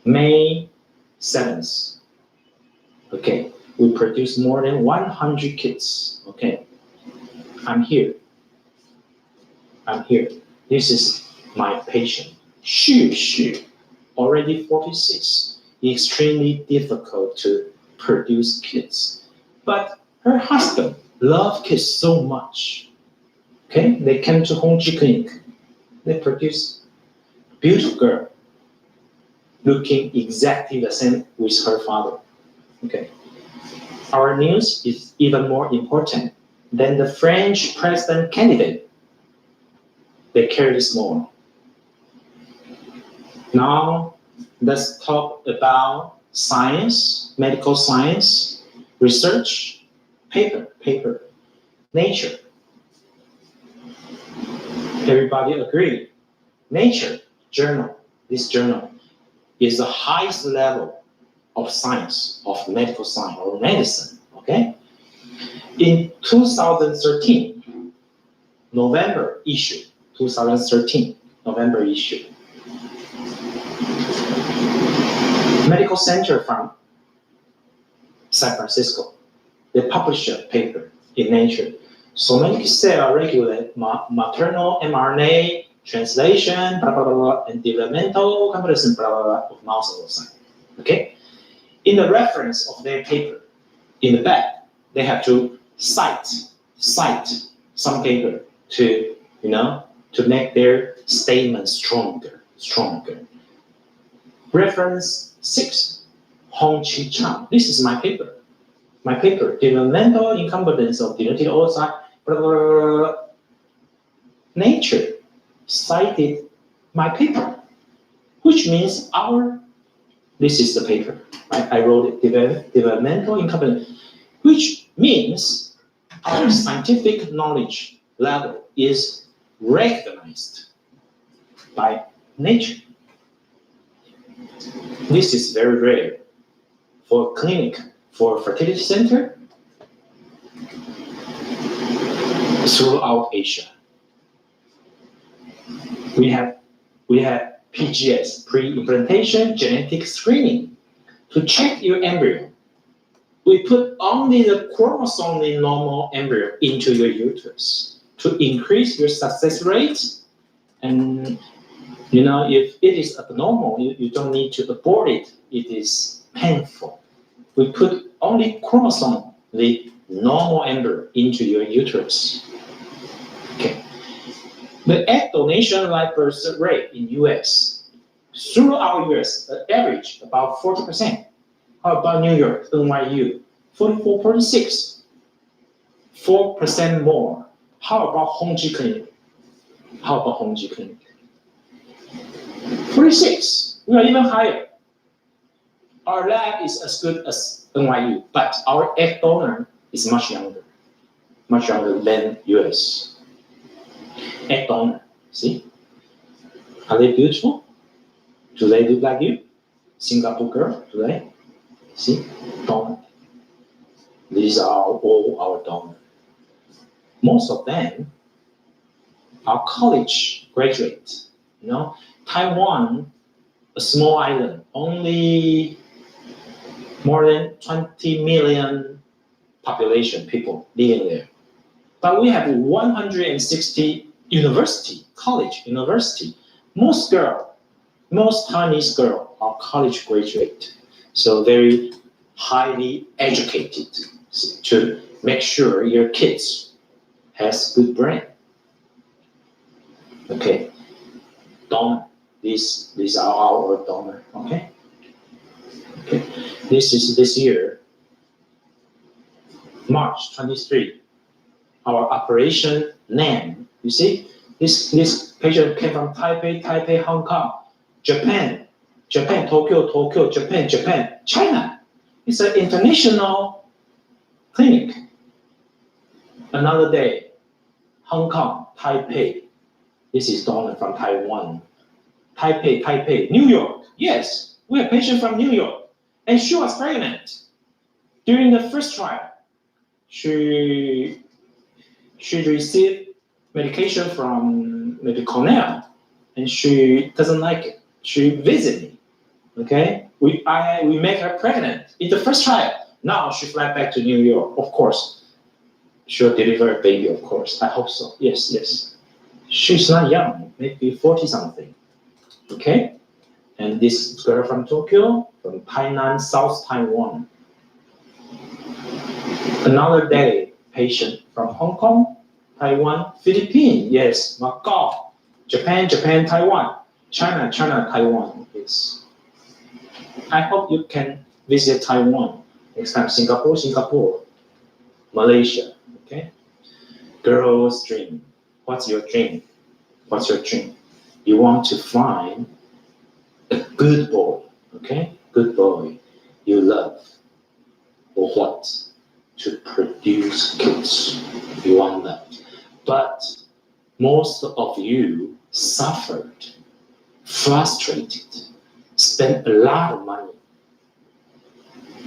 May 7th. Okay, we produced more than 100 kits. Okay, I'm here. This is my patient. She, already 46. Extremely difficult to produce kids. But her husband loved kids so much. Okay, they came to Honji Clinic. They produced beautiful girl, looking exactly the same with her father. Okay. Our news is even more important than the French president candidate. They care this more. Now, let's talk about science, medical science, research, paper, Nature. Everybody agree. Nature journal, this journal, is the highest level of science, of medical science or medicine, okay? In 2013, November issue, Medical Center from San Francisco, they published a paper in Nature. Somatic cell regulate maternal mRNA translation, blah, blah, blah, blah, and developmental comparison, blah, blah, blah, of mouse oocyte. Okay? In the reference of their paper, in the back, they have to cite some paper to, to make their statement stronger. Reference 6, Honji Chang. This is my paper. Developmental incompetence of denoted oocyte, blah, blah, blah, blah. Nature cited my paper, which means this is the paper, right? I wrote it, developmental incompetence, which means our scientific knowledge level is recognized by nature. This is very rare for clinic, for fertility center throughout Asia. We have PGS, pre-implantation genetic screening, to check your embryo. We put only the chromosomally normal embryo into your uterus to increase your success rate. And if it is abnormal, you don't need to abort it. It is painful. We put only chromosomally normal embryo into your uterus. Okay. The egg donation live birth rate in US, throughout US, the average about 40%. How about New York, NYU? 44.6, 4% more. How about Honji Clinic? 46, we are even higher. Our lab is as good as NYU, but our egg donor is much younger than US. Egg donor, see? Are they beautiful? Do they look like you? Singapore girl, do they? See? Donor. These are all our donors. Most of them are college graduates. Taiwan, a small island, only more than 20 million population, people living there. But we have 160 college. Most Chinese girls are college graduate, so very highly educated to make sure your kids has good brain. Okay, donor. These are our donor. Okay. This is this year, March 23. Our operation name. You see, this patient came from Taipei, Hong Kong, Japan, Tokyo, Japan, China. It's an international clinic. Another day, Hong Kong, Taipei. This is donor from Taiwan. Taipei, New York. Yes, we have a patient from New York. And she was pregnant. During the first trial, she received medication from maybe Cornell, and she doesn't like it. She visit me. Okay, we make her pregnant in the first trial. Now she fly back to New York. Of course, she'll deliver a baby. Of course, I hope so. Yes, yes. She's not young, maybe 40 something. Okay, and this girl from Tokyo, from Tainan, South Taiwan. Another day, patient from Hong Kong, Taiwan, Philippines. Yes, Macau, Japan, Taiwan, China, Taiwan. Yes. I hope you can visit Taiwan next time. Singapore, Malaysia. Okay. Girl's dream. What's your dream? What's your dream? You want to find a good boy. Okay, good boy you love. Or what? To produce kids. You want that. But most of you suffered, frustrated, spent a lot of money.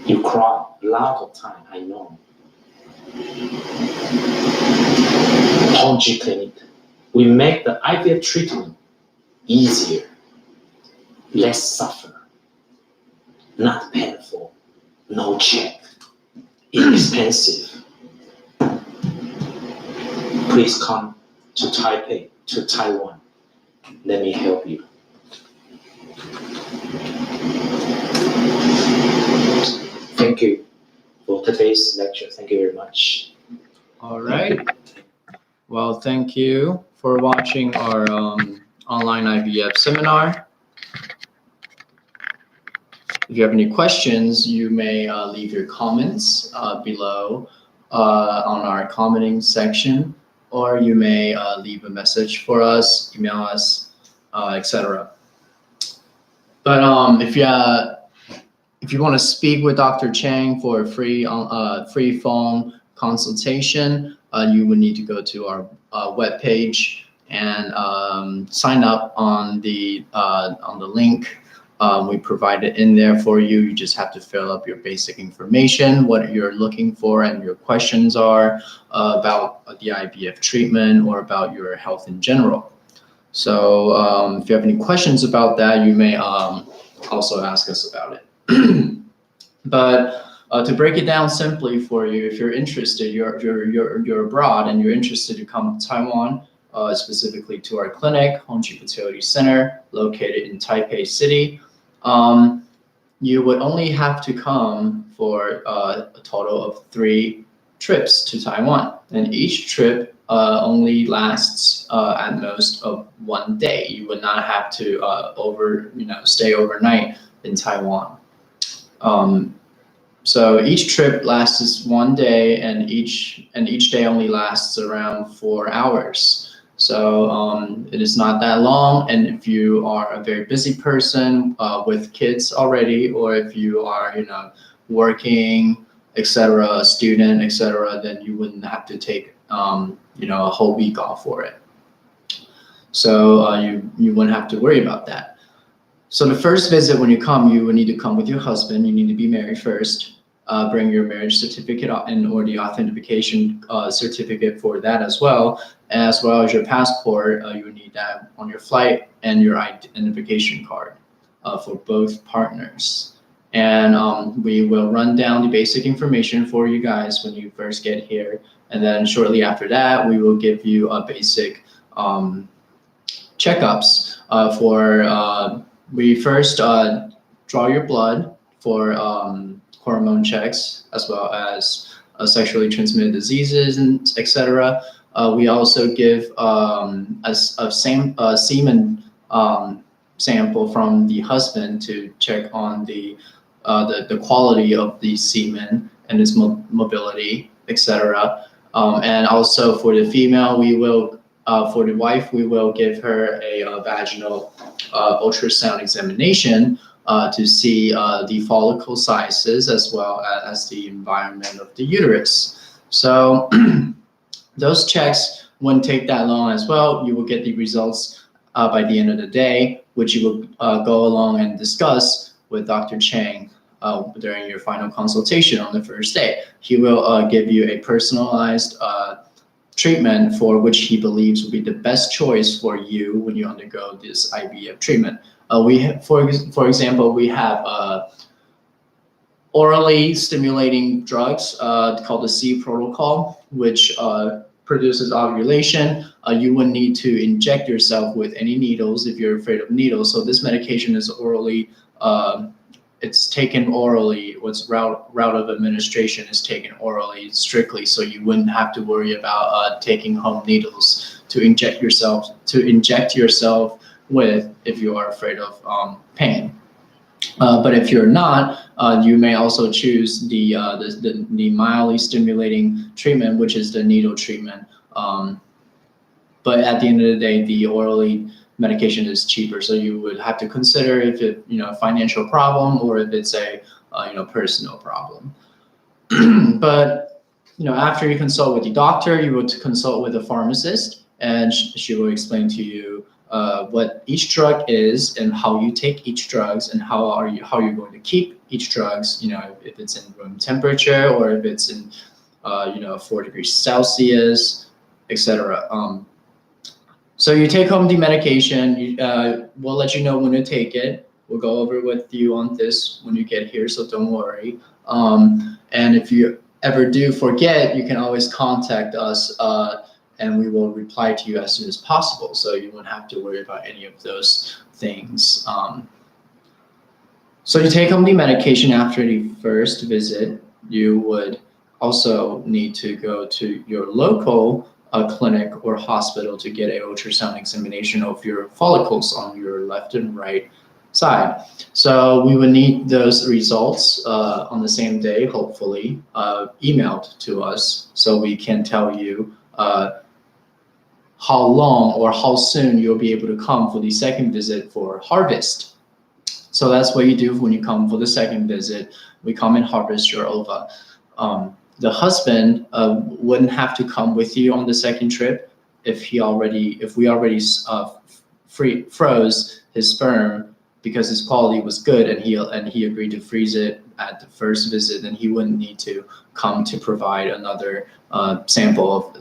You cry a lot of time, I know. Honji Clinic, we make the IVF treatment easier, less suffer, not painful, no check, inexpensive. Please come to Taipei, to Taiwan. Let me help you. Thank you for today's lecture. Thank you very much. All right. Well, thank you for watching our online IVF seminar. If you have any questions, you may leave your comments below on our commenting section, or you may leave a message for us, email us, etc. But if you want to speak with Dr. Chang for a free phone consultation, you would need to go to our webpage and sign up on the link we provided in there for you. You just have to fill up your basic information, what you're looking for, and your questions are about the IVF treatment or about your health in general. So if you have any questions about that, you may also ask us about it. But to break it down simply for you, if you're interested, you're abroad and you're interested to come to Taiwan, specifically to our clinic, Honji Fertility Center, located in Taipei City, you would only have to come for a total of 3 trips to Taiwan, and each trip only lasts at most of 1 day. You would not have to stay overnight in Taiwan. So each trip lasts 1 day, and each day only lasts around 4 hours. So it is not that long. And if you are a very busy person with kids already, or if you are working, etc., student, etc., then you wouldn't have to take a whole week off for it. So you wouldn't have to worry about that. So the first visit, when you come, you will need to come with your husband. You need to be married first. Bring your marriage certificate or the authentication certificate for that as well as your passport. You will need that on your flight, and your identification card for both partners. And we will run down the basic information for you guys when you first get here. And then shortly after that, we will give you a basic checkups we first draw your blood for hormone checks, as well as sexually transmitted diseases, and etc. We also give a semen sample from the husband to check on the quality of the semen and its mobility, etc. And also for the female, for the wife, we will give her a vaginal ultrasound examination to see the follicle sizes as well as the environment of the uterus. So those checks wouldn't take that long as well. You will get the results by the end of the day, which you will go along and discuss with Dr. Chang during your final consultation on the first day. He will give you a personalized treatment for which he believes will be the best choice for you when you undergo this IVF treatment. For example, we have orally stimulating drugs called the C protocol, which produces ovulation. You would need to inject yourself with any needles if you're afraid of needles. So this medication is orally, it's taken orally. What's route of administration is taken orally strictly, so you wouldn't have to worry about taking home needles to inject yourself with if you are afraid of pain. But if you're not, you may also choose the mildly stimulating treatment, which is the needle treatment. But at the end of the day, the orally medication is cheaper, so you would have to consider if it a financial problem or if it's a personal problem. But after you consult with the doctor, you would consult with a pharmacist, and she will explain to you what each drug is and how you take each drugs and how you're going to keep each drugs. If it's in room temperature or if it's in 4 degrees Celsius, etc. So you take home the medication. We'll let you know when to take it. We'll go over with you on this when you get here, so don't worry. And if you ever do forget, you can always contact us, and we will reply to you as soon as possible. So you won't have to worry about any of those things. So you take home the medication after the first visit. You would also need to go to your local clinic or hospital to get an ultrasound examination of your follicles on your left and right side. So we would need those results on the same day, hopefully, emailed to us, so we can tell you how long or how soon you'll be able to come for the second visit for harvest. So that's what you do when you come for the second visit. We come and harvest your ova. The husband wouldn't have to come with you on the second trip if we already froze his sperm because his quality was good and he agreed to freeze it at the first visit. Then he wouldn't need to come to provide another sample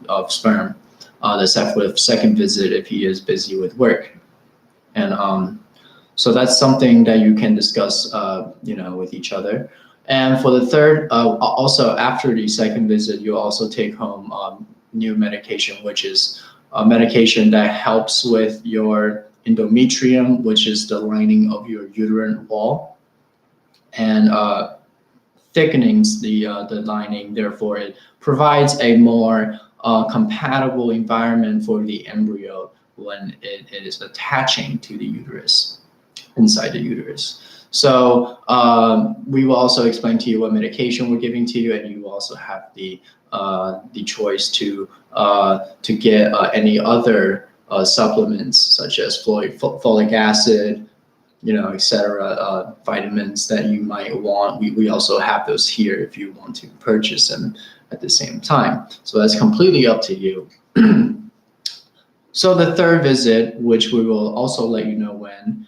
of sperm the second visit if he is busy with work. And so that's something that you can discuss with each other. And for the third, also after the second visit, you'll also take home new medication, which is a medication that helps with your endometrium, which is the lining of your uterine wall, and thickens the lining. Therefore, it provides a more compatible environment for the embryo when it is attaching to the uterus, inside the uterus. So we will also explain to you what medication we're giving to you, and you also have the choice to get any other supplements such as folic acid, etc. Vitamins that you might want. We also have those here if you want to purchase them at the same time. So that's completely up to you. So the third visit, which we will also let you know when,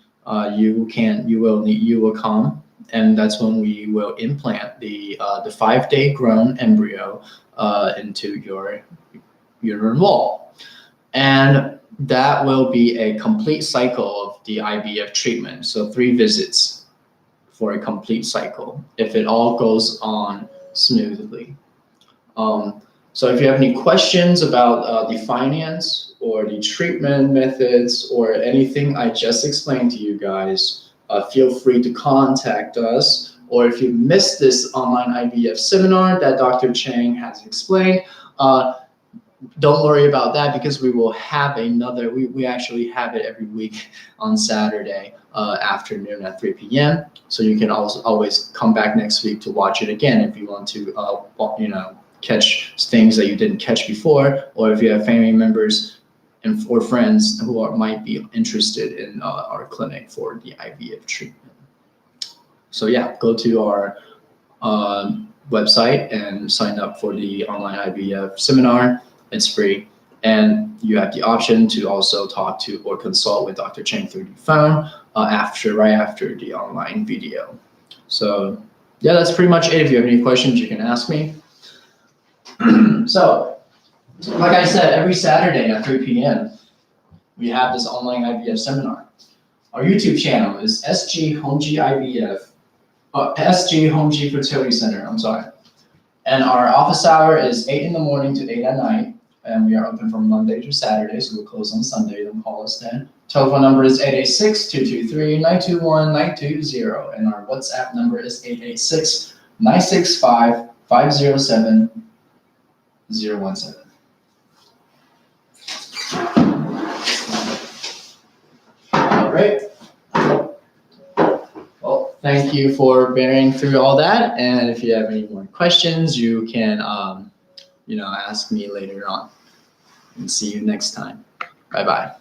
you will come, and that's when we will implant the 5-day grown embryo into your uterine wall, and that will be a complete cycle of the IVF treatment. So 3 visits for a complete cycle if it all goes on smoothly. So if you have any questions about the finance or the treatment methods or anything I just explained to you guys, feel free to contact us. Or if you missed this online IVF seminar that Dr. Chang has explained, don't worry about that, because we will have another, we actually have it every week on Saturday afternoon at 3 p.m. So you can also always come back next week to watch it again if you want to, catch things that you didn't catch before, or if you have family members or friends who might be interested in our clinic for the IVF treatment. So yeah, go to our website and sign up for the online IVF seminar. It's free, and you have the option to also talk to or consult with Dr. Chang through the phone right after the online video. So yeah, that's pretty much it. If you have any questions, you can ask me. So Like I said, every Saturday at 3 p.m., we have this online IVF seminar. Our YouTube channel is SG Honji IVF, SG Honji Fertility Center, I'm sorry. And our office hour is 8 in the morning to 8 at night. And we are open from Monday to Saturday, so we'll close on Sunday. Don't call us then. Telephone number is 886-223-921-920. And our WhatsApp number is 886-965-507-017. All right. Well, thank you for bearing through all that. And if you have any more questions, you can, ask me later on. And see you next time. Bye-bye.